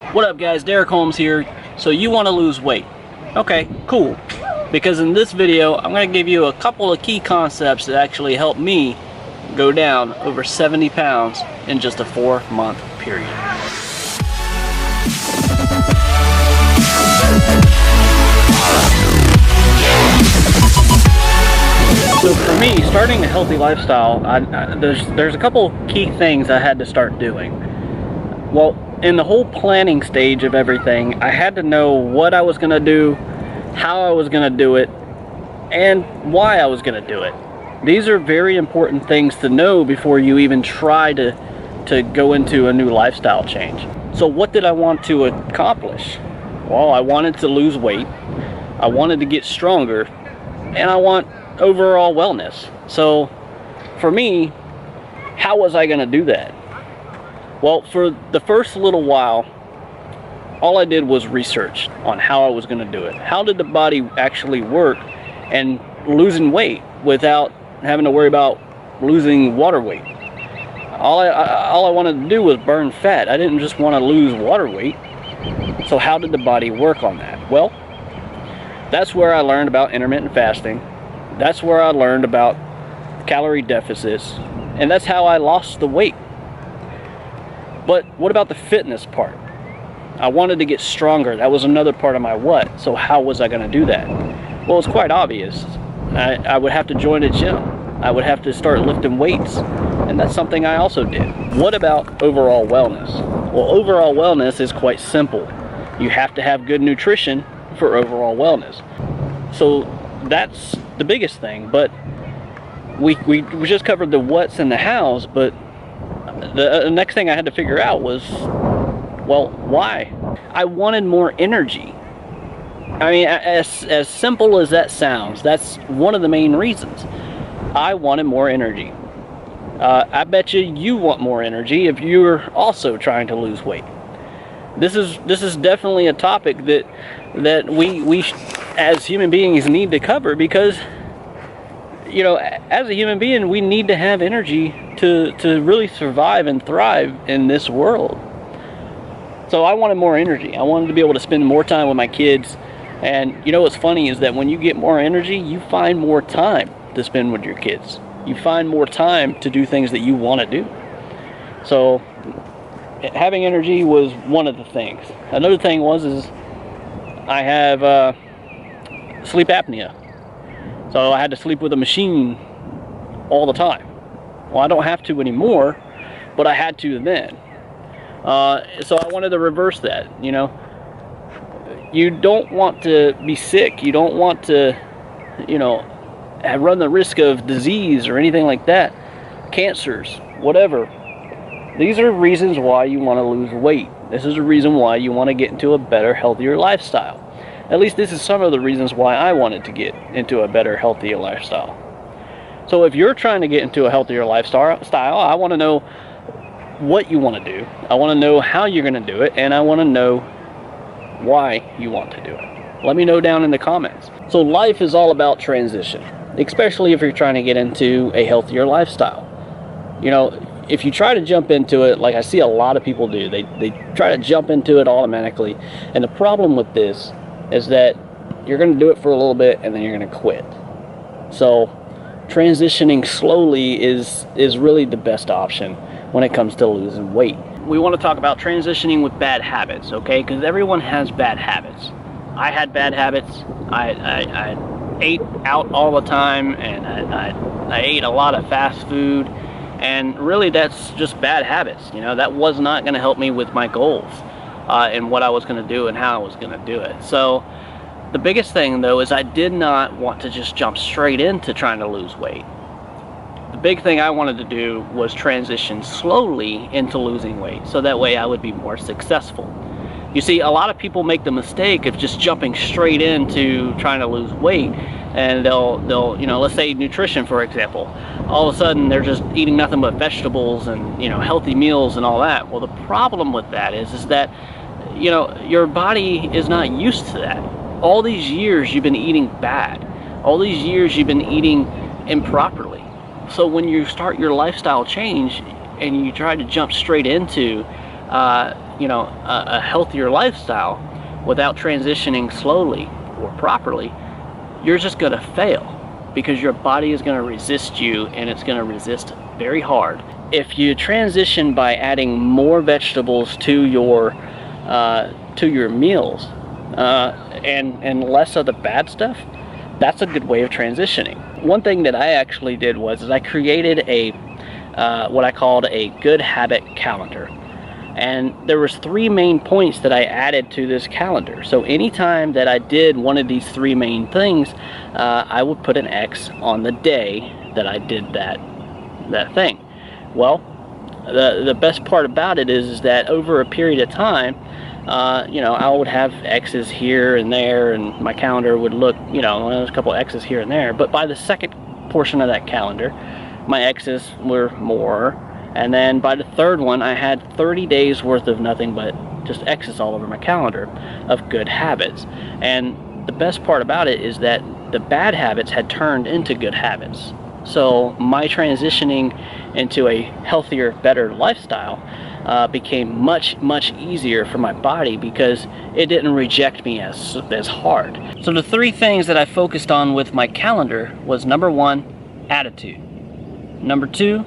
What up guys, Derek Holmes here. So you want to lose weight. Okay, cool. Because in this video, I'm going to give you a couple of key concepts that actually helped me go down over 70 pounds in just a 4-month period. So for me, starting a healthy lifestyle, there's a couple key things I had to start doing. Well, in the whole planning stage of everything, I had to know what I was going to do, how I was going to do it, and why I was going to do it. These are very important things to know before you even try to go into a new lifestyle change. So what did I want to accomplish? Well, I wanted to lose weight, I wanted to get stronger, and I want overall wellness. So for me, how was I going to do that? Well, for the first little while, all I did was research on how I was going to do it. How did the body actually work and losing weight without having to worry about losing water weight? All I wanted to do was burn fat. I didn't just want to lose water weight. So how did the body work on that? Well, that's where I learned about intermittent fasting. That's where I learned about calorie deficits. And that's how I lost the weight. But what about the fitness part? I wanted to get stronger. That was another part of my what. So how was I going to do that? Well, it's quite obvious. I would have to join a gym. I would have to start lifting weights. And that's something I also did. What about overall wellness? Well, overall wellness is quite simple. You have to have good nutrition for overall wellness. So that's the biggest thing. But we just covered the what's and the how's, but the next thing I had to figure out was, well, why? I wanted more energy. I mean, as simple as that sounds, that's one of the main reasons. I wanted more energy. I bet you want more energy if you're also trying to lose weight. This is definitely a topic that we as human beings need to cover, because you know, as a human being, we need to have energy to really survive and thrive in this world. So I wanted more energy. I wanted to be able to spend more time with my kids. And you know what's funny is that when you get more energy, you find more time to spend with your kids. You find more time to do things that you want to do. So having energy was one of the things. Another thing is I have sleep apnea. So I had to sleep with a machine all the time. Well, I don't have to anymore, but I had to then. So I wanted to reverse that, you know. You don't want to be sick. You don't want to, you know, run the risk of disease or anything like that. Cancers, whatever. These are reasons why you want to lose weight. This is a reason why you want to get into a better, healthier lifestyle. At least this is some of the reasons why I wanted to get into a better, healthier lifestyle. So if you're trying to get into a healthier lifestyle, I want to know what you want to do. I want to know how you're going to do it, and I want to know why you want to do it. Let me know down in the comments. So life is all about transition, especially if you're trying to get into a healthier lifestyle. You know, if you try to jump into it, like I see a lot of people do, they try to jump into it automatically. And the problem with this is that you're going to do it for a little bit and then you're going to quit. So transitioning slowly is really the best option when it comes to losing weight. We want to talk about transitioning with bad habits, okay? Because everyone has bad habits. I had bad habits. I ate out all the time, and I ate a lot of fast food, and really that's just bad habits. You know, that was not going to help me with my goals. And what I was going to do and how I was going to do it. So the biggest thing though is I did not want to just jump straight into trying to lose weight. The big thing I wanted to do was transition slowly into losing weight, so that way I would be more successful. You see, a lot of people make the mistake of just jumping straight into trying to lose weight, and they'll you know, let's say nutrition for example. All of a sudden they're just eating nothing but vegetables and, you know, healthy meals and all that. Well, the problem with that is that, you know, your body is not used to that. All these years you've been eating bad. All these years you've been eating improperly. So when you start your lifestyle change and you try to jump straight into a healthier lifestyle without transitioning slowly or properly, you're just going to fail, because your body is going to resist you, and it's going to resist very hard. If you transition by adding more vegetables to your meals and less of the bad stuff, that's a good way of transitioning. One thing that I actually did was I created a what I called a good habit calendar. And there was 3 main points that I added to this calendar. So anytime that I did one of these 3 main things, I would put an X on the day that I did that thing. Well, the best part about it is that over a period of time, I would have X's here and there, and my calendar would look, there's a couple of X's here and there. But by the second portion of that calendar, my X's were more. And then by the third one, I had 30 days worth of nothing but just X's all over my calendar of good habits. And the best part about it is that the bad habits had turned into good habits. So my transitioning into a healthier, better lifestyle became much, much easier for my body, because it didn't reject me as hard. So the 3 things that I focused on with my calendar was, number 1, attitude. Number 2,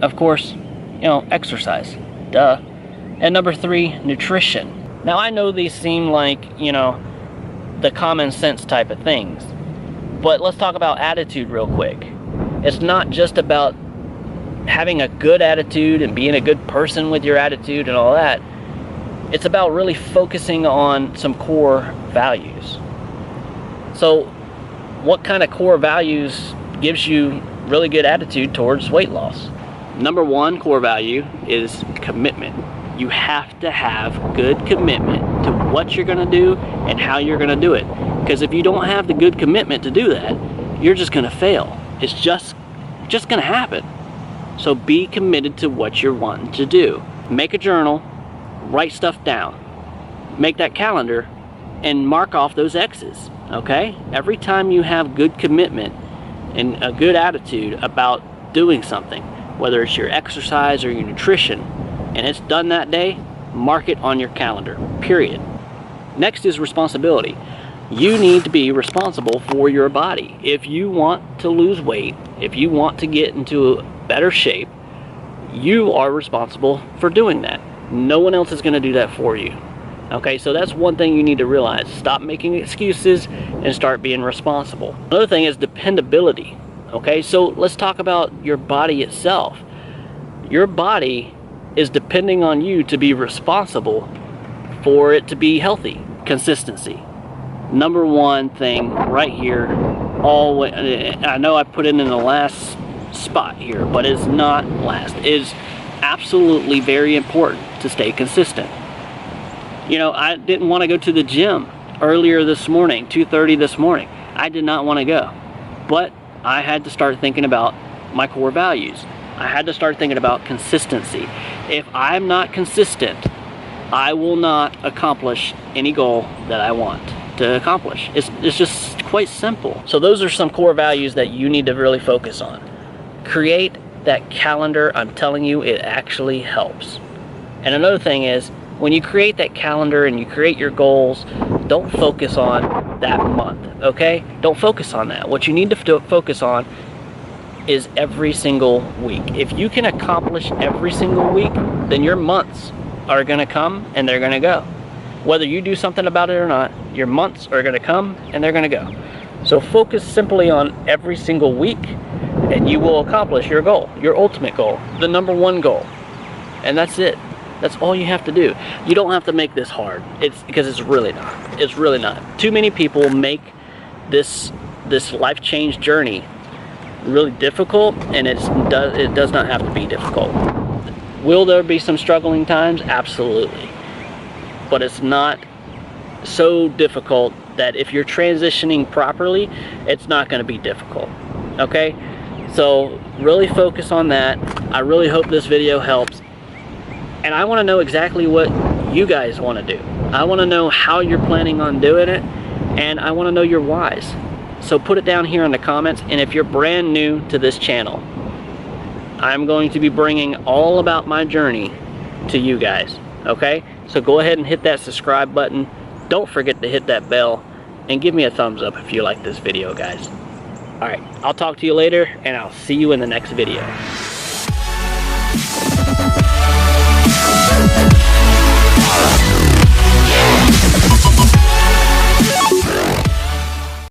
of course, exercise, duh. And number 3, nutrition. Now, I know these seem like, the common sense type of things, but let's talk about attitude real quick. It's not just about having a good attitude and being a good person with your attitude and all that. It's about really focusing on some core values. So, what kind of core values gives you really good attitude towards weight loss? Number 1 core value is commitment. You have to have good commitment to what you're going to do and how you're going to do it. Because if you don't have the good commitment to do that, you're just going to fail. It's just going to happen. So be committed to what you're wanting to do. Make a journal, write stuff down, make that calendar, and mark off those X's. Okay? Every time you have good commitment and a good attitude about doing something, whether it's your exercise or your nutrition, and it's done that day, mark it on your calendar, period. Next is responsibility. You need to be responsible for your body. If you want to lose weight, if you want to get into a better shape, you are responsible for doing that. No one else is going to do that for you. Okay, so that's one thing you need to realize. Stop making excuses and start being responsible. Another thing is dependability. Okay, so let's talk about your body itself. Your body is depending on you to be responsible for it to be healthy. Consistency. Number 1 thing right here. I know I put it in the last spot here, but it's not last. It is absolutely very important to stay consistent. I didn't want to go to the gym earlier this morning, 2:30 this morning. I did not want to go. But I had to start thinking about my core values. I had to start thinking about consistency. If I'm not consistent, I will not accomplish any goal that I want to accomplish. It's just quite simple. So those are some core values that you need to really focus on. Create that calendar. I'm telling you, it actually helps. And another thing is, when you create that calendar and you create your goals, don't focus on that month, okay? Don't focus on that. What you need to focus on is every single week. If you can accomplish every single week, then your months are going to come and they're going to go. Whether you do something about it or not, your months are going to come and they're going to go. So focus simply on every single week and you will accomplish your goal, your ultimate goal, the number 1 goal. And that's it. That's all you have to do. You don't have to make this hard. Because it's really not. It's really not. Too many people make this life change journey really difficult, and it does not have to be difficult. Will there be some struggling times? Absolutely. But it's not so difficult that if you're transitioning properly, it's not going to be difficult. Okay? So really focus on that. I really hope this video helps. And I want to know exactly what you guys want to do. I want to know how you're planning on doing it, and I want to know your whys. So put it down here in the comments, and if you're brand new to this channel, I'm going to be bringing all about my journey to you guys. okay? So go ahead and hit that subscribe button. Don't forget to hit that bell, and give me a thumbs up if you like this video, guys. All right, I'll talk to you later, and I'll see you in the next video.